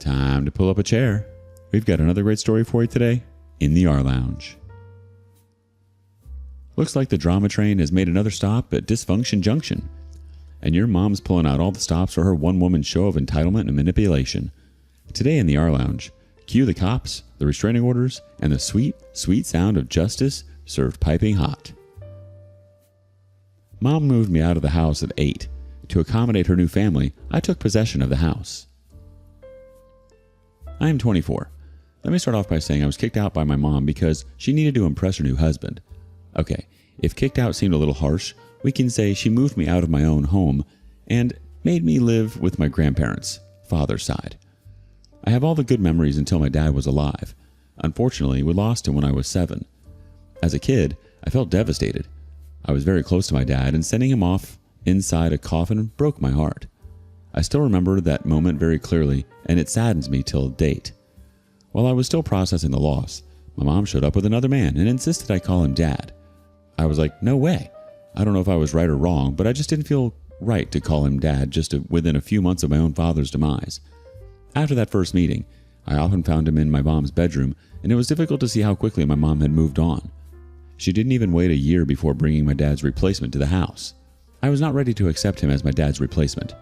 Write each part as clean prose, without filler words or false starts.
Time to pull up a chair. We've got another great story for you today in the R Lounge. Looks like the drama train has made another stop at Dysfunction Junction, and your mom's pulling out all the stops for her one-woman show of entitlement and manipulation. Today in the R Lounge, cue the cops, the restraining orders, and the sweet, sweet sound of justice served piping hot. Mom moved me out of the house at 8. To accommodate her new family, I took possession of the house. I am 24. Let me start off by saying I was kicked out by my mom because she needed to impress her new husband. Okay, if kicked out seemed a little harsh, we can say she moved me out of my own home and made me live with my grandparents, father's side. I have all the good memories until my dad was alive. Unfortunately, we lost him when I was 7. As a kid, I felt devastated. I was very close to my dad, and sending him off inside a coffin broke my heart. I still remember that moment very clearly, and it saddens me till date. While I was still processing the loss, my mom showed up with another man and insisted I call him Dad. I was like, no way. I don't know if I was right or wrong, but I just didn't feel right to call him Dad within a few months of my own father's demise. After that first meeting, I often found him in my mom's bedroom, and it was difficult to see how quickly my mom had moved on. She didn't even wait a year before bringing my dad's replacement to the house. I was not ready to accept him as my dad's replacement.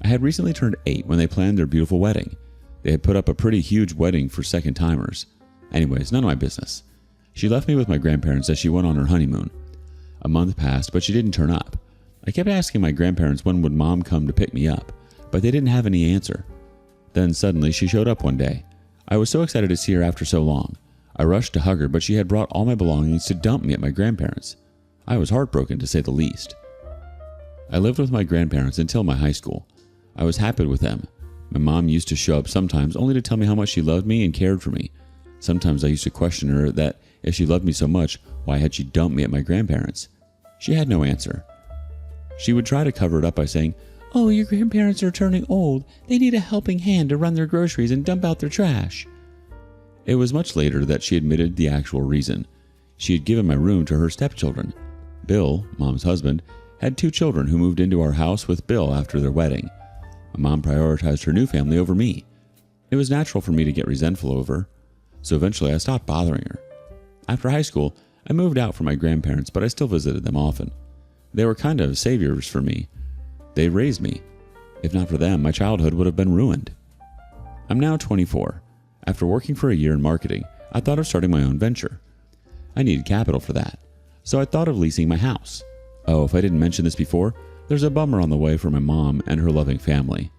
I had recently turned 8 when they planned their beautiful wedding. They had put up a pretty huge wedding for second-timers. Anyways, none of my business. She left me with my grandparents as she went on her honeymoon. A month passed, but she didn't turn up. I kept asking my grandparents when would Mom come to pick me up, but they didn't have any answer. Then suddenly she showed up one day. I was so excited to see her after so long. I rushed to hug her, but she had brought all my belongings to dump me at my grandparents'. I was heartbroken, to say the least. I lived with my grandparents until my high school. I was happy with them. My mom used to show up sometimes only to tell me how much she loved me and cared for me. Sometimes I used to question her that if she loved me so much, why had she dumped me at my grandparents'? She had no answer. She would try to cover it up by saying, "Oh, your grandparents are turning old. They need a helping hand to run their groceries and dump out their trash." It was much later that she admitted the actual reason. She had given my room to her stepchildren. Bill, Mom's husband, had 2 children who moved into our house with Bill after their wedding. My mom prioritized her new family over me. It was natural for me to get resentful over her, so eventually I stopped bothering her. After high school, I moved out from my grandparents, but I still visited them often. They were kind of saviors for me. They raised me. If not for them, my childhood would have been ruined. I'm now 24. After working for a year in marketing, I thought of starting my own venture. I needed capital for that, so I thought of leasing my house. Oh, if I didn't mention this before, there's a bummer on the way for my mom and her loving family.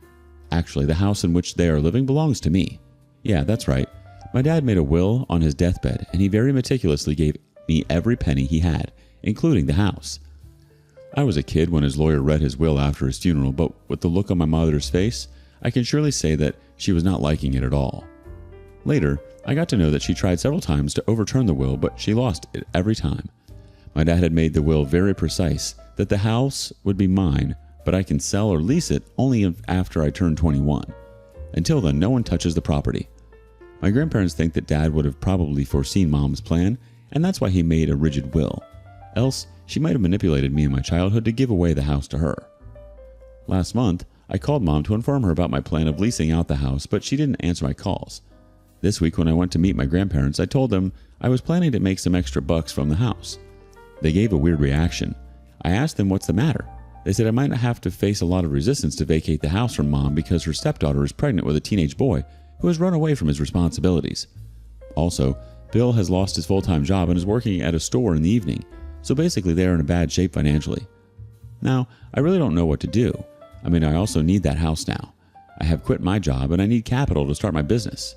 Actually, the house in which they are living belongs to me. Yeah, that's right. My dad made a will on his deathbed, and he very meticulously gave me every penny he had, including the house. I was a kid when his lawyer read his will after his funeral, but with the look on my mother's face, I can surely say that she was not liking it at all. Later, I got to know that she tried several times to overturn the will, but she lost it every time. My dad had made the will very precise that the house would be mine, but I can sell or lease it only after I turn 21. Until then, no one touches the property. My grandparents think that Dad would have probably foreseen Mom's plan, and that's why he made a rigid will. Else, she might have manipulated me in my childhood to give away the house to her. Last month, I called Mom to inform her about my plan of leasing out the house, but she didn't answer my calls. This week when I went to meet my grandparents, I told them I was planning to make some extra bucks from the house. They gave a weird reaction. I asked them what's the matter. They said I might have to face a lot of resistance to vacate the house from Mom because her stepdaughter is pregnant with a teenage boy who has run away from his responsibilities. Also, Bill has lost his full-time job and is working at a store in the evening, so basically they are in a bad shape financially. Now, I really don't know what to do. I also need that house now. I have quit my job and I need capital to start my business.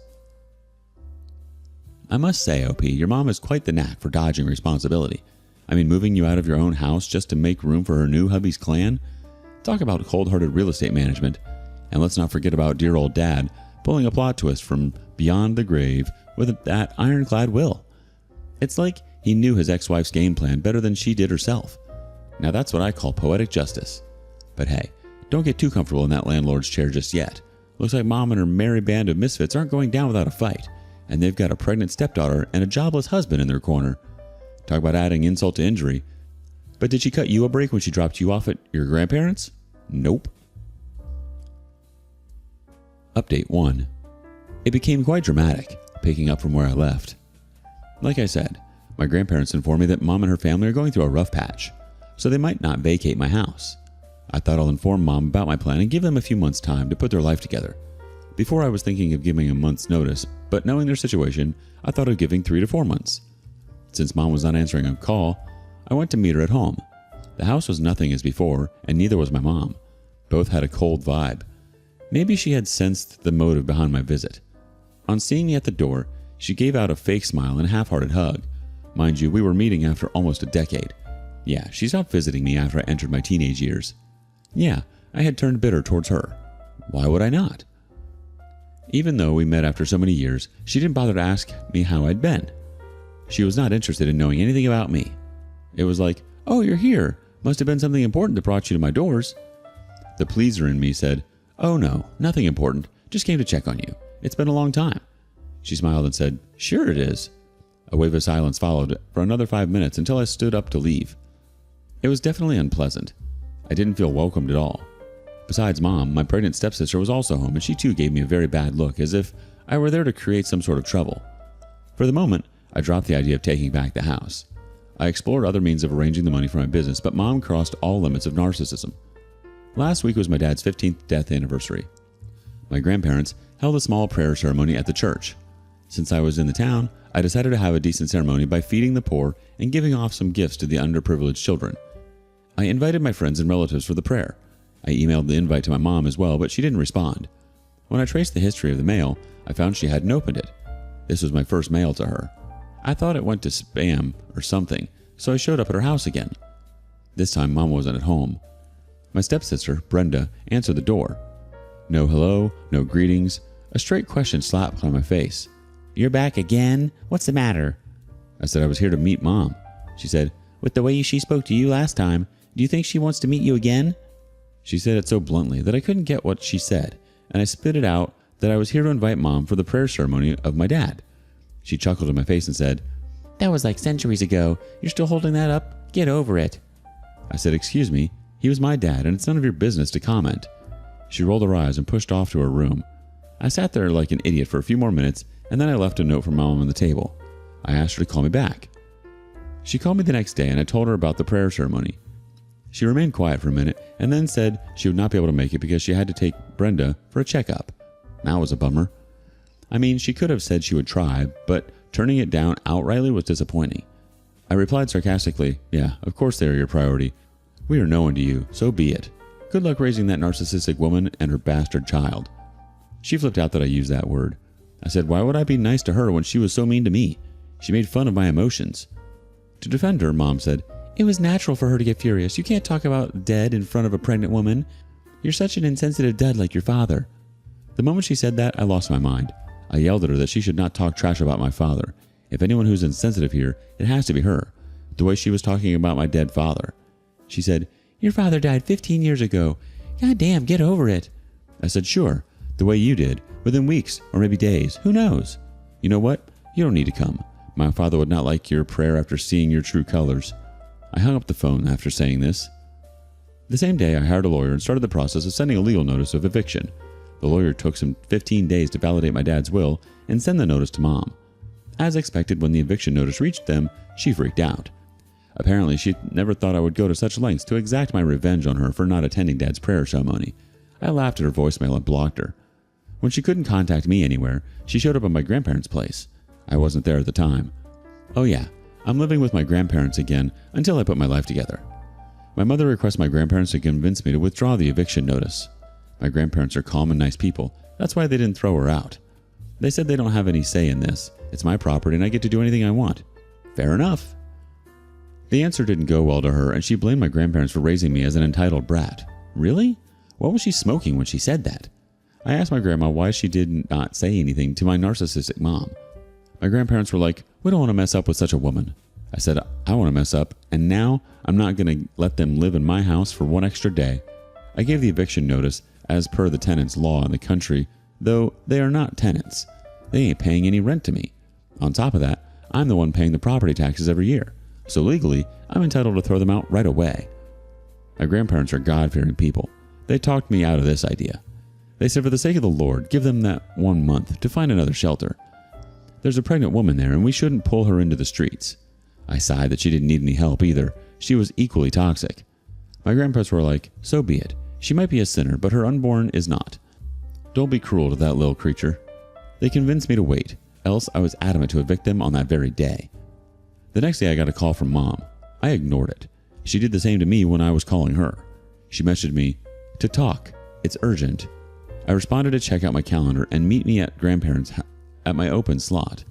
I must say, OP, your mom has quite the knack for dodging responsibility. Moving you out of your own house just to make room for her new hubby's clan? Talk about cold-hearted real estate management. And let's not forget about dear old Dad pulling a plot twist from beyond the grave with that ironclad will. It's like he knew his ex-wife's game plan better than she did herself. Now that's what I call poetic justice. But hey, don't get too comfortable in that landlord's chair just yet. Looks like Mom and her merry band of misfits aren't going down without a fight, and they've got a pregnant stepdaughter and a jobless husband in their corner. Talk about adding insult to injury. But did she cut you a break when she dropped you off at your grandparents'? Nope. Update 1. It became quite dramatic, picking up from where I left. Like I said, my grandparents informed me that Mom and her family are going through a rough patch, so they might not vacate my house. I thought I'll inform Mom about my plan and give them a few months' time to put their life together. Before I was thinking of giving a month's notice, but knowing their situation, I thought of giving 3 to 4 months. Since Mom was not answering a call, I went to meet her at home. The house was nothing as before, and neither was my mom. Both had a cold vibe. Maybe she had sensed the motive behind my visit. On seeing me at the door, she gave out a fake smile and a half-hearted hug. Mind you, we were meeting after almost a decade. Yeah, she stopped visiting me after I entered my teenage years. Yeah, I had turned bitter towards her. Why would I not? Even though we met after so many years, she didn't bother to ask me how I'd been. She was not interested in knowing anything about me. It was like, "Oh, you're here. Must have been something important that brought you to my doors." The pleaser in me said, "Oh no, nothing important. Just came to check on you. It's been a long time." She smiled and said, "Sure it is." A wave of silence followed for another 5 minutes until I stood up to leave. It was definitely unpleasant. I didn't feel welcomed at all. Besides Mom, my pregnant stepsister was also home, and she too gave me a very bad look, as if I were there to create some sort of trouble. For the moment, I dropped the idea of taking back the house. I explored other means of arranging the money for my business, but Mom crossed all limits of narcissism. Last week was my dad's 15th death anniversary. My grandparents held a small prayer ceremony at the church. Since I was in the town, I decided to have a decent ceremony by feeding the poor and giving off some gifts to the underprivileged children. I invited my friends and relatives for the prayer. I emailed the invite to my mom as well, but she didn't respond. When I traced the history of the mail, I found she hadn't opened it. This was my first mail to her. I thought it went to spam or something, so I showed up at her house again. This time, Mom wasn't at home. My stepsister, Brenda, answered the door. No hello, no greetings. A straight question slapped on my face. "You're back again? What's the matter?" I said I was here to meet Mom. She said, "With the way she spoke to you last time, do you think she wants to meet you again?" She said it so bluntly that I couldn't get what she said, and I spit it out that I was here to invite Mom for the prayer ceremony of my dad. She chuckled in my face and said, "That was like centuries ago. You're still holding that up? Get over it." I said, "Excuse me, he was my dad, and it's none of your business to comment." She rolled her eyes and pushed off to her room. I sat there like an idiot for a few more minutes, and then I left a note for Mom on the table. I asked her to call me back. She called me the next day, and I told her about the prayer ceremony. She remained quiet for a minute, and then said she would not be able to make it because she had to take Brenda for a checkup. That was a bummer. I mean, she could have said she would try, but turning it down outrightly was disappointing. I replied sarcastically, "Yeah, of course they are your priority. We are no one to you, so be it. Good luck raising that narcissistic woman and her bastard child." She flipped out that I used that word. I said, why would I be nice to her when she was so mean to me? She made fun of my emotions. To defend her, Mom said, "It was natural for her to get furious. You can't talk about dead in front of a pregnant woman. You're such an insensitive dud like your father." The moment she said that, I lost my mind. I yelled at her that she should not talk trash about my father. If anyone who's insensitive here, it has to be her. The way she was talking about my dead father. She said, "Your father died 15 years ago. God damn, get over it." I said, "Sure, the way you did, within weeks or maybe days. Who knows? You know what? You don't need to come. My father would not like your prayer after seeing your true colors." I hung up the phone after saying this. The same day, I hired a lawyer and started the process of sending a legal notice of eviction. The lawyer took some 15 days to validate my dad's will and send the notice to Mom. As expected, when the eviction notice reached them, she freaked out. Apparently, she never thought I would go to such lengths to exact my revenge on her for not attending Dad's prayer ceremony. I laughed at her voicemail and blocked her. When she couldn't contact me anywhere, she showed up at my grandparents' place. I wasn't there at the time. Oh yeah, I'm living with my grandparents again until I put my life together. My mother requests my grandparents to convince me to withdraw the eviction notice. My grandparents are calm and nice people. That's why they didn't throw her out. They said they don't have any say in this. It's my property and I get to do anything I want. Fair enough. The answer didn't go well to her, and she blamed my grandparents for raising me as an entitled brat. Really? What was she smoking when she said that? I asked my grandma why she did not say anything to my narcissistic mom. My grandparents were like, "We don't want to mess up with such a woman." I said, "I want to mess up, and now I'm not going to let them live in my house for one extra day." I gave the eviction notice as per the tenants' law in the country, though they are not tenants. They ain't paying any rent to me. On top of that, I'm the one paying the property taxes every year, so legally, I'm entitled to throw them out right away. My grandparents are God-fearing people. They talked me out of this idea. They said for the sake of the Lord, give them that 1 month to find another shelter. There's a pregnant woman there and we shouldn't pull her into the streets. I sighed that she didn't need any help either. She was equally toxic. My grandparents were like, so be it. She might be a sinner, but her unborn is not. Don't be cruel to that little creature. They convinced me to wait, else I was adamant to evict them on that very day. The next day I got a call from Mom. I ignored it. She did the same to me when I was calling her. She messaged me, to talk. It's urgent. I responded to check out my calendar and meet me at grandparents' at my open slot.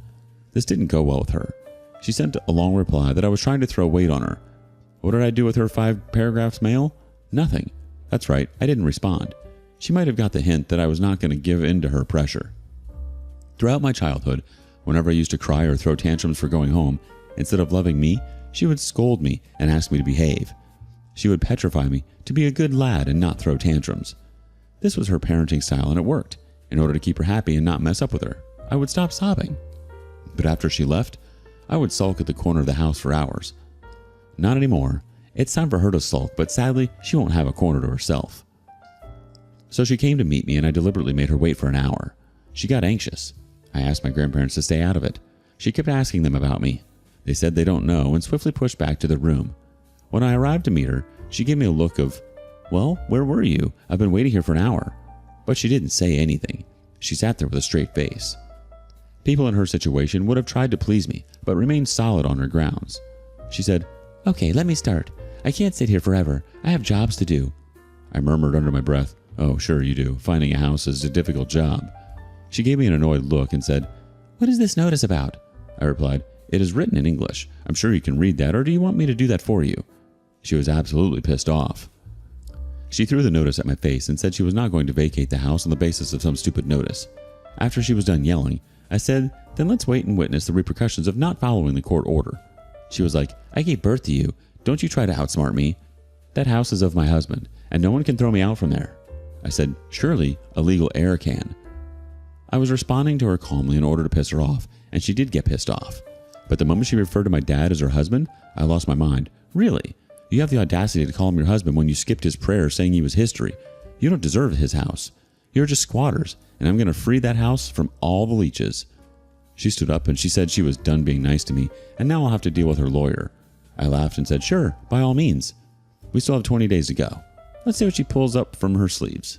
This didn't go well with her. She sent a long reply that I was trying to throw weight on her. What did I do with her 5 paragraphs mail? Nothing. That's right, I didn't respond. She might have got the hint that I was not going to give in to her pressure. Throughout my childhood, whenever I used to cry or throw tantrums for going home, instead of loving me, she would scold me and ask me to behave. She would petrify me to be a good lad and not throw tantrums. This was her parenting style and it worked. In order to keep her happy and not mess up with her, I would stop sobbing. But after she left, I would sulk at the corner of the house for hours. Not anymore. It's time for her to sulk, but sadly, she won't have a corner to herself. So she came to meet me and I deliberately made her wait for an hour. She got anxious. I asked my grandparents to stay out of it. She kept asking them about me. They said they don't know and swiftly pushed back to their room. When I arrived to meet her, she gave me a look of, well, where were you? I've been waiting here for an hour. But she didn't say anything. She sat there with a straight face. People in her situation would have tried to please me, but remained solid on her grounds. She said, okay, let me start. I can't sit here forever. I have jobs to do. I murmured under my breath, oh, sure you do. Finding a house is a difficult job. She gave me an annoyed look and said, what is this notice about? I replied, it is written in English. I'm sure you can read that, or do you want me to do that for you? She was absolutely pissed off. She threw the notice at my face and said she was not going to vacate the house on the basis of some stupid notice. After she was done yelling, I said, then let's wait and witness the repercussions of not following the court order. She was like, I gave birth to you. Don't you try to outsmart me. That house is of my husband, and no one can throw me out from there. I said, surely a legal heir can. I was responding to her calmly in order to piss her off, and she did get pissed off. But the moment she referred to my dad as her husband, I lost my mind. Really? You have the audacity to call him your husband when you skipped his prayer saying he was history. You don't deserve his house. You're just squatters, and I'm going to free that house from all the leeches. She stood up and she said she was done being nice to me, and now I'll have to deal with her lawyer. I laughed and said, sure, by all means. We still have 20 days to go. Let's see what she pulls up from her sleeves.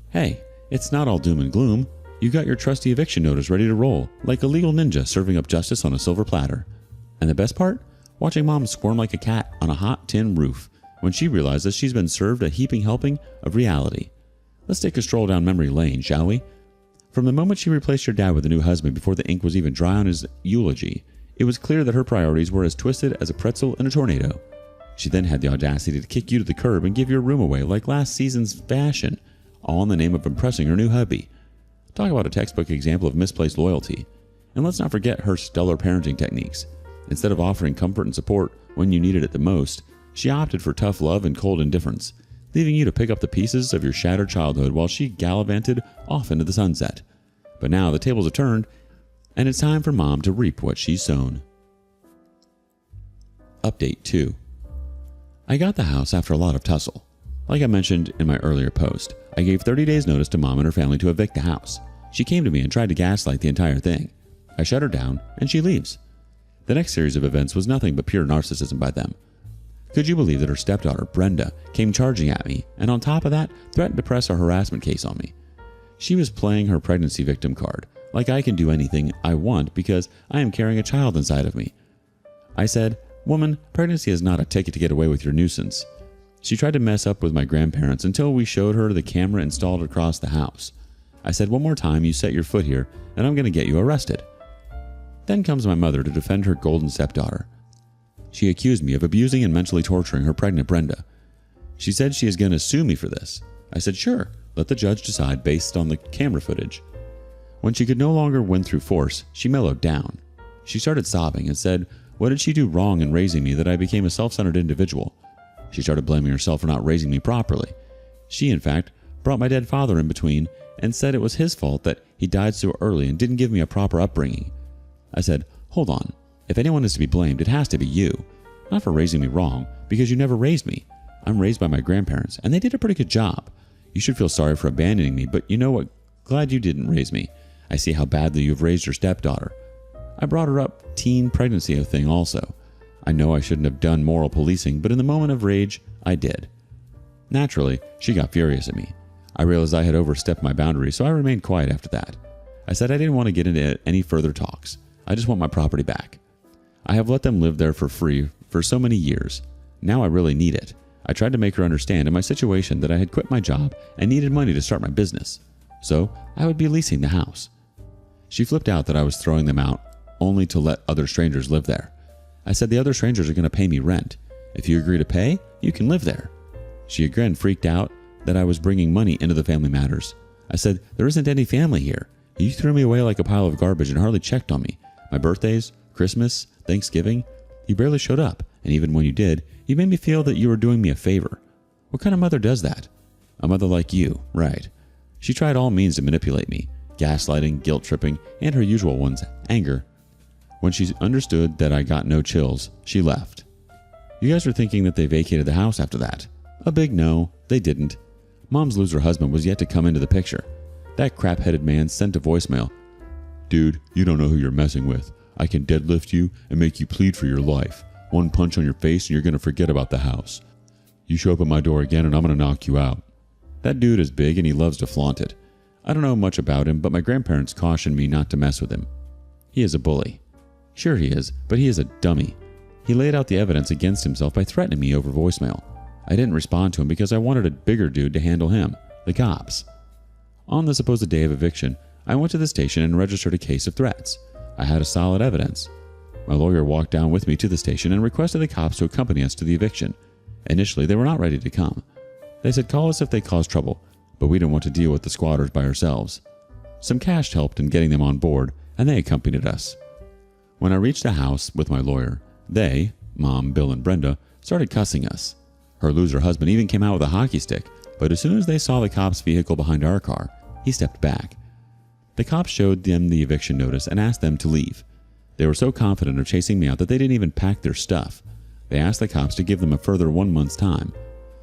Hey, it's not all doom and gloom. You got your trusty eviction notice ready to roll, like a legal ninja serving up justice on a silver platter. And the best part? Watching Mom squirm like a cat on a hot tin roof when she realizes she's been served a heaping helping of reality. Let's take a stroll down memory lane, shall we? From the moment she replaced your dad with a new husband before the ink was even dry on his eulogy, it was clear that her priorities were as twisted as a pretzel in a tornado. She then had the audacity to kick you to the curb and give your room away like last season's fashion, all in the name of impressing her new hubby. Talk about a textbook example of misplaced loyalty. And let's not forget her stellar parenting techniques. Instead of offering comfort and support when you needed it the most, she opted for tough love and cold indifference, leaving you to pick up the pieces of your shattered childhood while she gallivanted off into the sunset. But now the tables have turned, and it's time for Mom to reap what she's sown. Update 2. I got the house after a lot of tussle. Like I mentioned in my earlier post, I gave 30 days notice to Mom and her family to evict the house. She came to me and tried to gaslight the entire thing. I shut her down, and she leaves. The next series of events was nothing but pure narcissism by them. Could you believe that her stepdaughter, Brenda, came charging at me, and on top of that, threatened to press a harassment case on me? She was playing her pregnancy victim card, like I can do anything I want because I am carrying a child inside of me. I said, woman, pregnancy is not a ticket to get away with your nuisance. She tried to mess up with my grandparents until we showed her the camera installed across the house. I said, one more time you set your foot here, and I'm going to get you arrested. Then comes my mother to defend her golden stepdaughter. She accused me of abusing and mentally torturing her pregnant Brenda. She said she is going to sue me for this. I said, sure, let the judge decide based on the camera footage. When she could no longer win through force, she mellowed down. She started sobbing and said, what did she do wrong in raising me that I became a self-centered individual? She started blaming herself for not raising me properly. She, in fact, brought my dead father in between and said it was his fault that he died so early and didn't give me a proper upbringing. I said, hold on. If anyone is to be blamed, it has to be you. Not for raising me wrong, because you never raised me. I'm raised by my grandparents, and they did a pretty good job. You should feel sorry for abandoning me, but you know what? Glad you didn't raise me. I see how badly you've raised your stepdaughter. I brought her up teen pregnancy thing also. I know I shouldn't have done moral policing, but in the moment of rage, I did. Naturally, she got furious at me. I realized I had overstepped my boundaries, so I remained quiet after that. I said I didn't want to get into any further talks. I just want my property back. I have let them live there for free for so many years. Now I really need it. I tried to make her understand in my situation that I had quit my job and needed money to start my business. So I would be leasing the house. She flipped out that I was throwing them out only to let other strangers live there. I said the other strangers are going to pay me rent. If you agree to pay, you can live there. She again freaked out that I was bringing money into the family matters. I said, there isn't any family here. You threw me away like a pile of garbage and hardly checked on me. My birthdays, Christmas, Thanksgiving, you barely showed up. And even when you did, you made me feel that you were doing me a favor. What kind of mother does that? A mother like you, right. She tried all means to manipulate me. Gaslighting, guilt tripping, and her usual ones, anger. When she understood that I got no chills, she left. You guys are thinking that they vacated the house after that. A big no, they didn't. Mom's loser husband was yet to come into the picture. That crap-headed man sent a voicemail. Dude, you don't know who you're messing with. I can deadlift you and make you plead for your life. One punch on your face and you're going to forget about the house. You show up at my door again and I'm going to knock you out. That dude is big and he loves to flaunt it. I don't know much about him, but my grandparents cautioned me not to mess with him. He is a bully. Sure he is, but he is a dummy. He laid out the evidence against himself by threatening me over voicemail. I didn't respond to him because I wanted a bigger dude to handle him, the cops. On the supposed day of eviction, I went to the station and registered a case of threats. I had a solid evidence. My lawyer walked down with me to the station and requested the cops to accompany us to the eviction. Initially, they were not ready to come. They said call us if they caused trouble, but we didn't want to deal with the squatters by ourselves. Some cash helped in getting them on board, and they accompanied us. When I reached the house with my lawyer, they, Mom, Bill, and Brenda, started cussing us. Her loser husband even came out with a hockey stick, but as soon as they saw the cops' vehicle behind our car, he stepped back. The cops showed them the eviction notice and asked them to leave. They were so confident of chasing me out that they didn't even pack their stuff. They asked the cops to give them a further 1 month's time.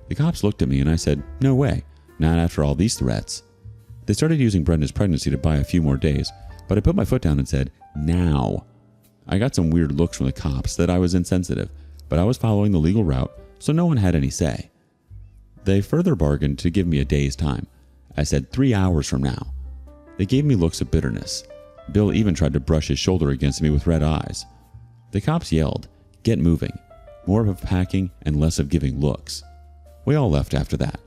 The cops looked at me and I said, no way, not after all these threats. They started using Brenda's pregnancy to buy a few more days, but I put my foot down and said, now. I got some weird looks from the cops that I was insensitive, but I was following the legal route, so no one had any say. They further bargained to give me a day's time. I said 3 hours from now. They gave me looks of bitterness. Bill even tried to brush his shoulder against me with red eyes. The cops yelled, get moving. More of packing and less of giving looks. We all left after that.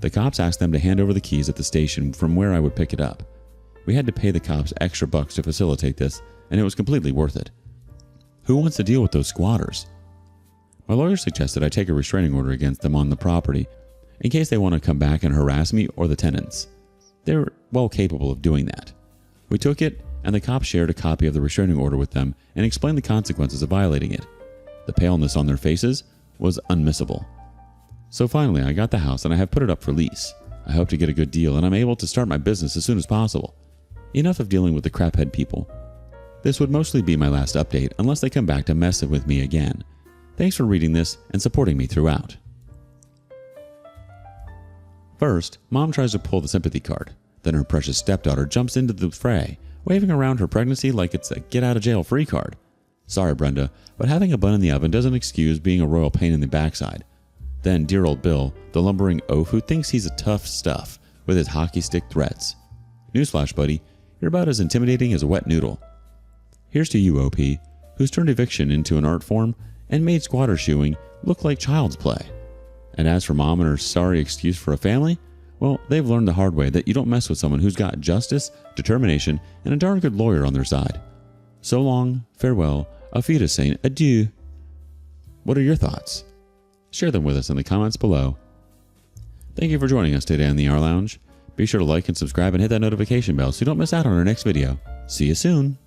The cops asked them to hand over the keys at the station from where I would pick it up. We had to pay the cops extra bucks to facilitate this, and it was completely worth it. Who wants to deal with those squatters? My lawyer suggested I take a restraining order against them on the property in case they want to come back and harass me or the tenants. They were well capable of doing that. We took it, and the cops shared a copy of the restraining order with them and explained the consequences of violating it. The paleness on their faces was unmissable. So finally, I got the house and I have put it up for lease. I hope to get a good deal and I'm able to start my business as soon as possible. Enough of dealing with the craphead people. This would mostly be my last update unless they come back to messing with me again. Thanks for reading this and supporting me throughout. First, Mom tries to pull the sympathy card. Then her precious stepdaughter jumps into the fray, waving around her pregnancy like it's a get-out-of-jail-free card. Sorry, Brenda, but having a bun in the oven doesn't excuse being a royal pain in the backside. Then dear old Bill, the lumbering oaf who thinks he's a tough stuff with his hockey stick threats. Newsflash, buddy, you're about as intimidating as a wet noodle. Here's to you, OP, who's turned eviction into an art form and made squatter shoeing look like child's play. And as for Mom and her sorry excuse for a family, well, they've learned the hard way that you don't mess with someone who's got justice, determination, and a darn good lawyer on their side. So long, farewell, auf Wiedersehen, adieu. What are your thoughts? Share them with us in the comments below. Thank you for joining us today on the R Lounge. Be sure to like and subscribe and hit that notification bell so you don't miss out on our next video. See you soon.